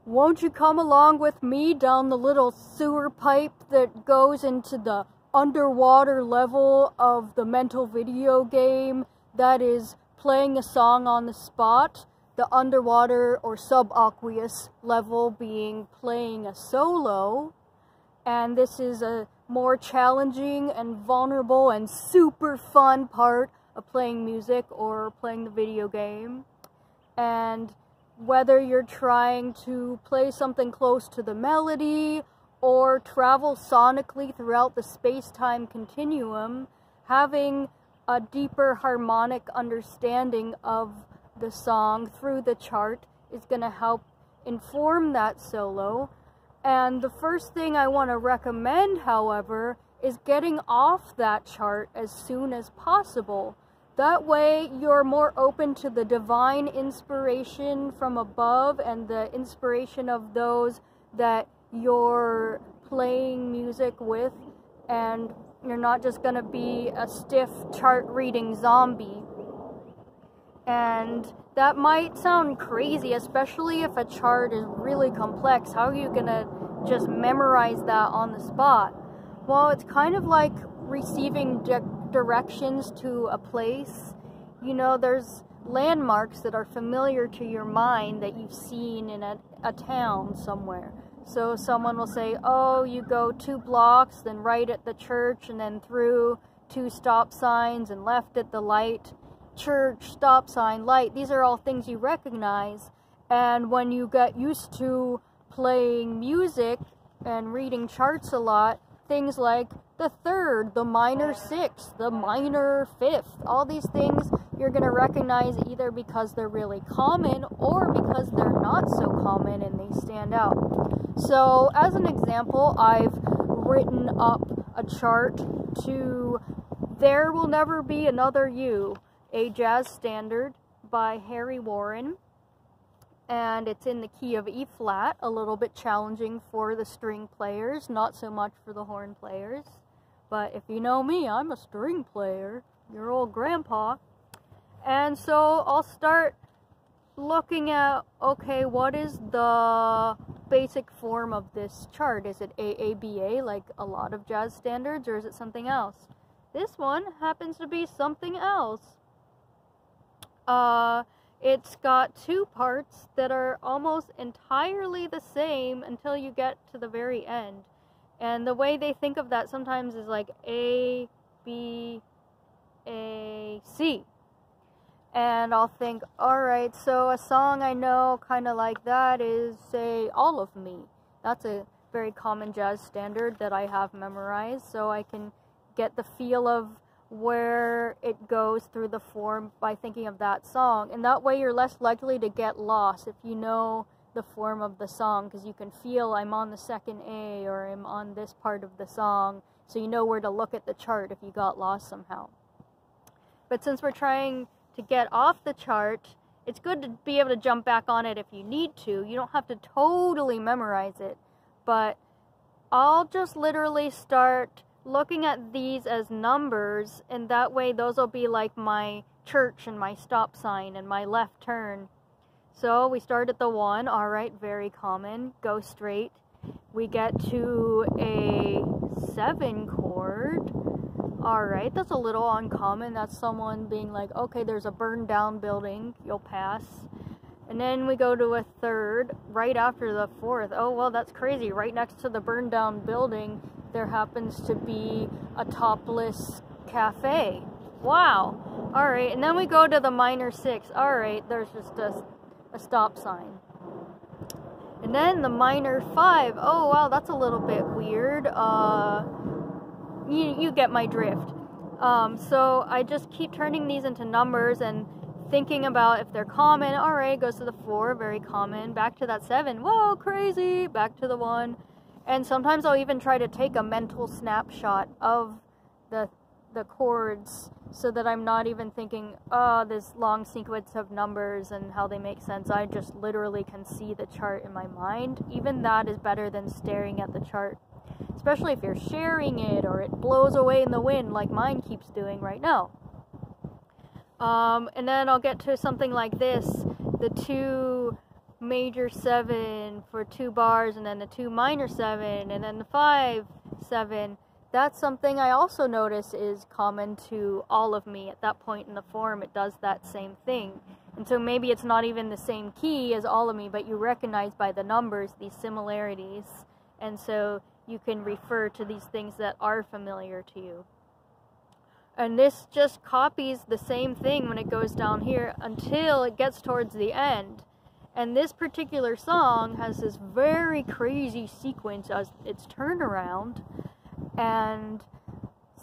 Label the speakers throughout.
Speaker 1: Won't you come along with me down the little sewer pipe that goes into the underwater level of the mental video game that is playing a song on the spot? The underwater or subaqueous level being playing a solo. And this is a more challenging and vulnerable and super fun part of playing music or playing the video game. And whether you're trying to play something close to the melody or travel sonically throughout the space-time continuum, having a deeper harmonic understanding of the song through the chart is going to help inform that solo. And the first thing I want to recommend, however, is getting off that chart as soon as possible. That way you're more open to the divine inspiration from above and the inspiration of those that you're playing music with, and you're not just going to be a stiff chart reading zombie. And that might sound crazy, especially if a chart is really complex. How are you going to just memorize that on the spot? Well, it's kind of like receiving directions to a place. You know, there's landmarks that are familiar to your mind that you've seen in a town somewhere. So someone will say, oh, you go 2 blocks, then right at the church, and then through 2 stop signs and left at the light. Church, stop sign, light. These are all things you recognize. And when you get used to playing music and reading charts a lot, things like the 3rd, the minor 6th, the minor 5th, all these things you're going to recognize either because they're really common or because they're not so common and they stand out. So as an example, I've written up a chart to There Will Never Be Another You, a jazz standard by Harry Warren, and it's in the key of E flat, a little bit challenging for the string players, not so much for the horn players. But if you know me, I'm a string player, your old grandpa. And so I'll start looking at, okay, what is the basic form of this chart? Is it AABA, like a lot of jazz standards, or is it something else? This one happens to be something else. It's got 2 parts that are almost entirely the same until you get to the very end. And the way they think of that sometimes is like A, B, A, C. And I'll think, alright, so a song I know kind of like that is, say, All of Me. That's a very common jazz standard that I have memorized, so I can get the feel of where it goes through the form by thinking of that song. And that way you're less likely to get lost if you know the form of the song, because you can feel I'm on the 2nd A or I'm on this part of the song, so you know where to look at the chart if you got lost somehow. But since we're trying to get off the chart, it's good to be able to jump back on it if you need to. You don't have to totally memorize it, but I'll just literally start looking at these as numbers, and that way those will be like my church and my stop sign and my left turn. So we start at the 1, alright, very common, go straight. We get to a 7 chord, alright, that's a little uncommon. That's someone being like, okay, there's a burned down building, you'll pass. And then we go to a 3rd, right after the 4th. Oh, well, that's crazy. Right next to the burned down building, there happens to be a topless cafe. Wow. Alright, and then we go to the minor 6. Alright, there's just a stop sign. And then the minor 5. Oh, wow, that's a little bit weird. You get my drift. So I just keep turning these into numbers and thinking about if they're common. Alright, goes to the 4, very common. Back to that 7, whoa, crazy. Back to the 1. And sometimes I'll even try to take a mental snapshot of the chords so that I'm not even thinking, oh, this long sequence of numbers and how they make sense. I just literally can see the chart in my mind. Even that is better than staring at the chart, especially if you're sharing it or it blows away in the wind like mine keeps doing right now. And then I'll get to something like this, the 2 major 7 for 2 bars, and then the 2 minor 7, and then the 5 7. That's something I also notice is common to All of Me. At that point in the form, it does that same thing. And so maybe it's not even the same key as All of Me, but you recognize by the numbers these similarities. And so you can refer to these things that are familiar to you. And this just copies the same thing when it goes down here until it gets towards the end. And this particular song has this very crazy sequence as its turnaround. And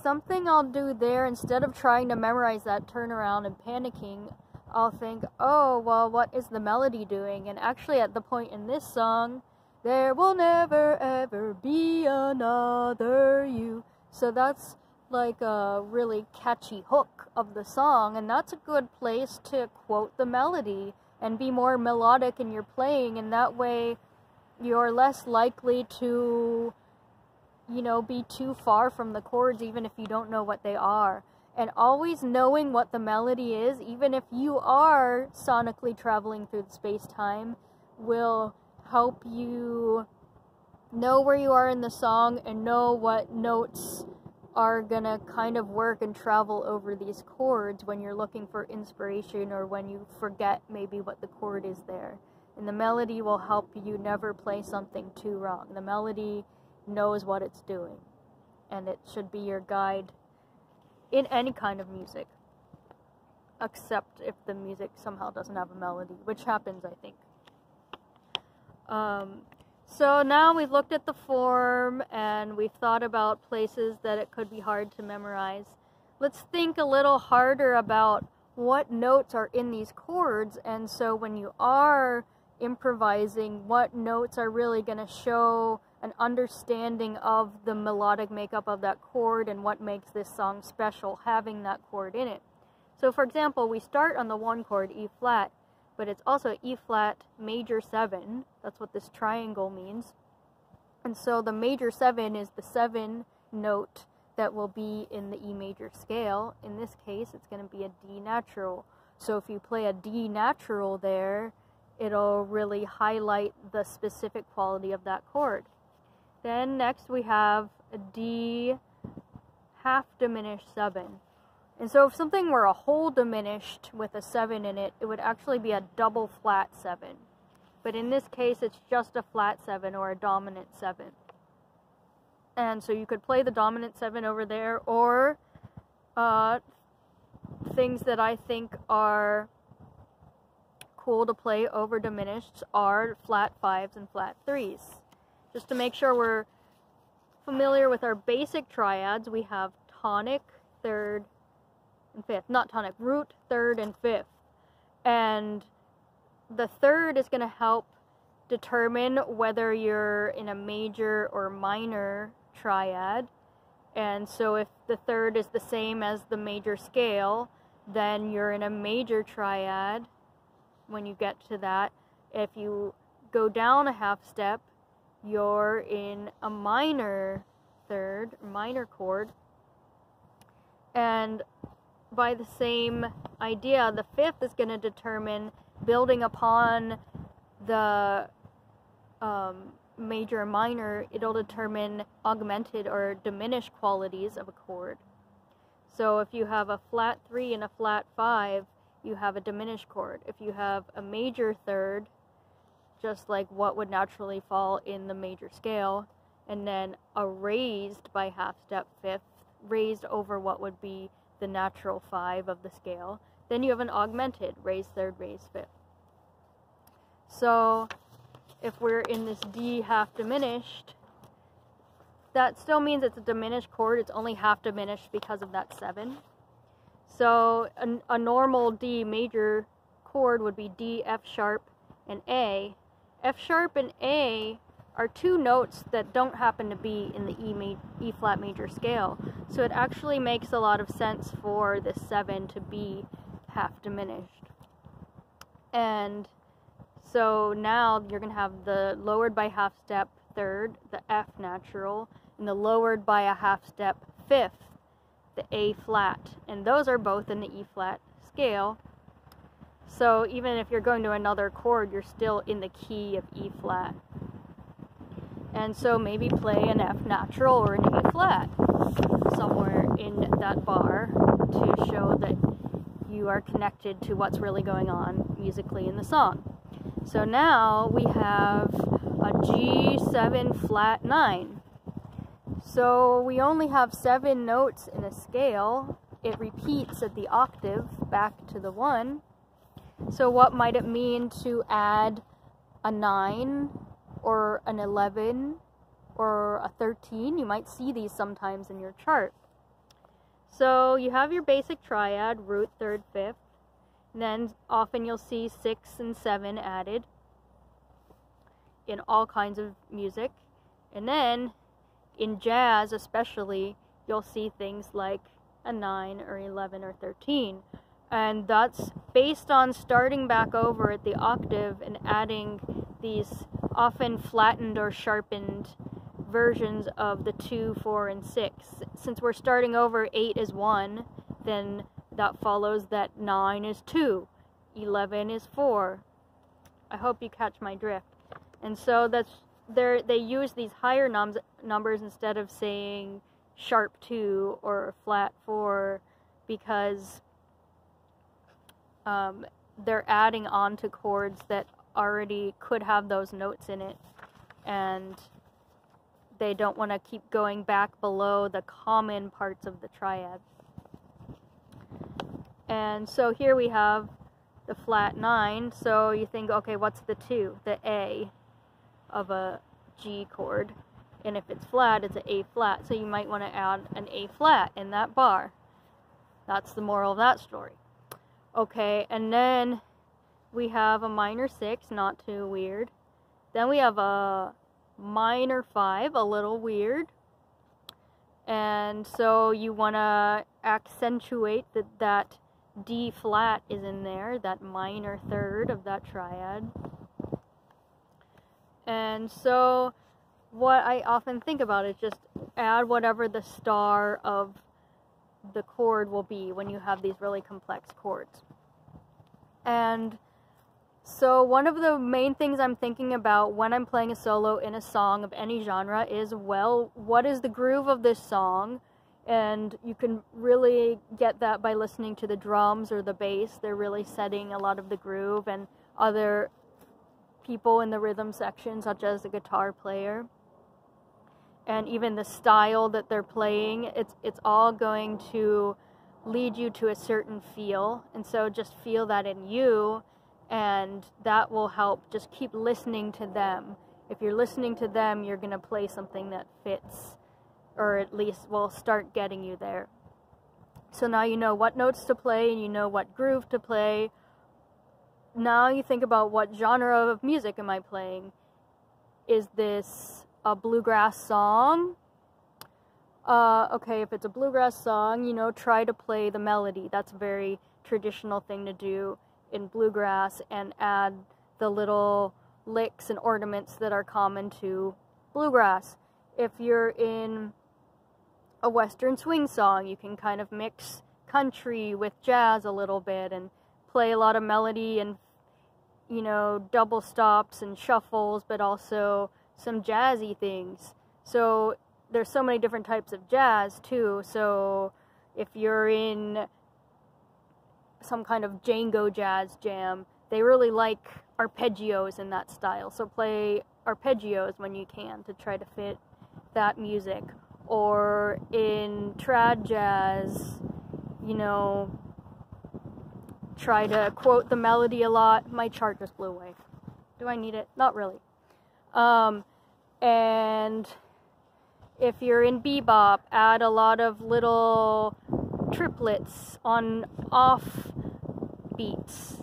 Speaker 1: something I'll do there, instead of trying to memorize that turnaround and panicking, I'll think, oh, well, what is the melody doing? And actually at the point in this song, there will never ever be another you. So that's like a really catchy hook of the song, and that's a good place to quote the melody and be more melodic in your playing, and that way you're less likely to, you know, be too far from the chords even if you don't know what they are. And always knowing what the melody is, even if you are sonically traveling through the space-time, will help you know where you are in the song and know what notes are gonna kind of work and travel over these chords when you're looking for inspiration or when you forget maybe what the chord is there. And the melody will help you never play something too wrong. The melody knows what it's doing, and it should be your guide in any kind of music, except if the music somehow doesn't have a melody, which happens, I think. So now we've looked at the form and we've thought about places that it could be hard to memorize. Let's think a little harder about what notes are in these chords, and so when you are improvising, what notes are really going to show an understanding of the melodic makeup of that chord and what makes this song special having that chord in it. So for example, we start on the 1 chord, E flat, but it's also E flat major 7. That's what this triangle means. And so the major 7 is the 7 note that will be in the E major scale. In this case, it's going to be a D natural. So if you play a D natural there, it'll really highlight the specific quality of that chord. Then next we have a D half diminished 7. And so if something were a whole diminished with a 7 in it, it would actually be a double flat 7. But in this case, it's just a flat 7 or a dominant 7. And so you could play the dominant 7 over there, or things that I think are cool to play over diminished are flat 5s and flat 3s. Just to make sure we're familiar with our basic triads, we have tonic, 3rd, and 5th. Not tonic, root, 3rd, and 5th. And the 3rd is going to help determine whether you're in a major or minor triad. And so if the 3rd is the same as the major scale, then you're in a major triad when you get to that. If you go down a half step, you're in a minor 3rd, minor chord. And by the same idea, the 5th is going to determine, building upon the major and minor, it'll determine augmented or diminished qualities of a chord. So if you have a flat 3 and a flat 5, you have a diminished chord. If you have a major 3rd, just like what would naturally fall in the major scale, and then a raised by half step 5th, raised over what would be the natural 5 of the scale, then you have an augmented, raised 3rd, raised 5th. So if we're in this D half diminished, that still means it's a diminished chord. It's only half diminished because of that 7. So a normal D major chord would be D, F sharp, and A. F sharp and A are 2 notes that don't happen to be in the E flat major scale. So it actually makes a lot of sense for this 7 to be half diminished. And so now you're going to have the lowered by half step 3rd, the F natural, and the lowered by a half step 5th, the A flat. And those are both in the E flat scale. So even if you're going to another chord, you're still in the key of E flat. And so maybe play an F natural or an E flat somewhere in that bar to show that you are connected to what's really going on musically in the song. So now we have a G7 flat 9. So we only have 7 notes in a scale. It repeats at the octave back to the 1. So what might it mean to add a 9 or an 11 or a 13? You might see these sometimes in your chart. So you have your basic triad, root, third, fifth. And then often you'll see 6 and 7 added in all kinds of music. And then in jazz especially, you'll see things like a 9 or 11 or 13. And that's based on starting back over at the octave and adding these often flattened or sharpened versions of the 2, 4, and 6. Since we're starting over, 8 is 1, then that follows that 9 is 2, 11 is 4. I hope you catch my drift. And so they use these higher numbers instead of saying sharp 2 or flat 4, because they're adding on to chords that already could have those notes in it, and they don't want to keep going back below the common parts of the triad. And so here we have the flat 9, so you think, okay, what's the 2? The A of a G chord, and if it's flat, it's an A flat, so you might want to add an A flat in that bar. That's the moral of that story. Okay, and then we have a minor 6, not too weird. Then we have a minor 5, a little weird. And so you want to accentuate that D flat is in there, that minor third of that triad. And so what I often think about is just add whatever the star of the chord will be when you have these really complex chords. And so one of the main things I'm thinking about when I'm playing a solo in a song of any genre is, well, what is the groove of this song? And you can really get that by listening to the drums or the bass. They're really setting a lot of the groove, and other people in the rhythm section, such as the guitar player. And even the style that they're playing, it's all going to lead you to a certain feel. And so just feel that in you, and that will help. Just keep listening to them. If you're listening to them, you're going to play something that fits, or at least will start getting you there. So now you know what notes to play, and you know what groove to play. Now you think about, what genre of music am I playing? Is this a bluegrass song? Okay, if it's a bluegrass song, you know, try to play the melody. That's a very traditional thing to do in bluegrass, and add the little licks and ornaments that are common to bluegrass. If you're in a western swing song, you can kind of mix country with jazz a little bit and play a lot of melody and, you know, double stops and shuffles, but also some jazzy things. So there's so many different types of jazz too. So if you're in some kind of Django jazz jam, they really like arpeggios in that style. So play arpeggios when you can to try to fit that music. Or in trad jazz, you know, try to quote the melody a lot. My chart just blew away. Do I need it? Not really. And if you're in bebop, add a lot of little triplets on off beats.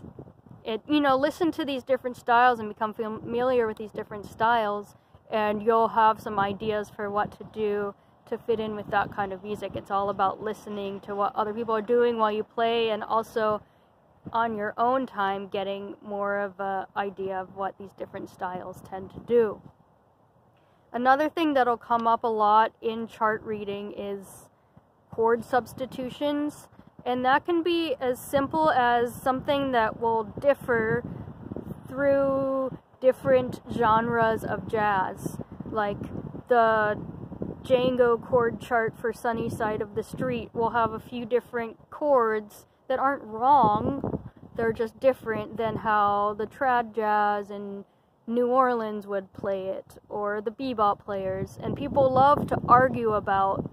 Speaker 1: You know, listen to these different styles and become familiar with these different styles, and you'll have some ideas for what to do to fit in with that kind of music. It's all about listening to what other people are doing while you play, and also on your own time getting more of an idea of what these different styles tend to do. Another thing that'll come up a lot in chart reading is chord substitutions, And that can be as simple as something that will differ through different genres of jazz. Like the Django chord chart for Sunny Side of the Street will have a few different chords that aren't wrong, they're just different than how the trad jazz in New Orleans would play it, or the bebop players. And people love to argue about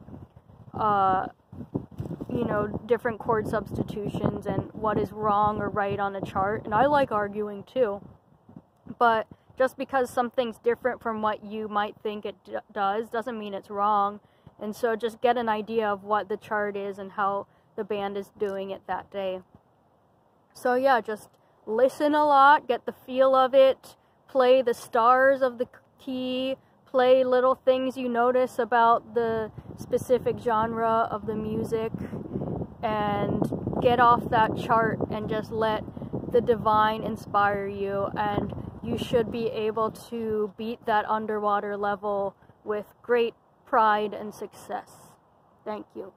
Speaker 1: you know, different chord substitutions and what is wrong or right on a chart, and I like arguing too. But just because something's different from what you might think it does doesn't mean it's wrong. And so just get an idea of what the chart is and how the band is doing it that day. So yeah, just listen a lot, get the feel of it, play the stars of the key, play little things you notice about the specific genre of the music, and get off that chart and just let the divine inspire you, and you should be able to beat that underwater level with great pride and success. Thank you.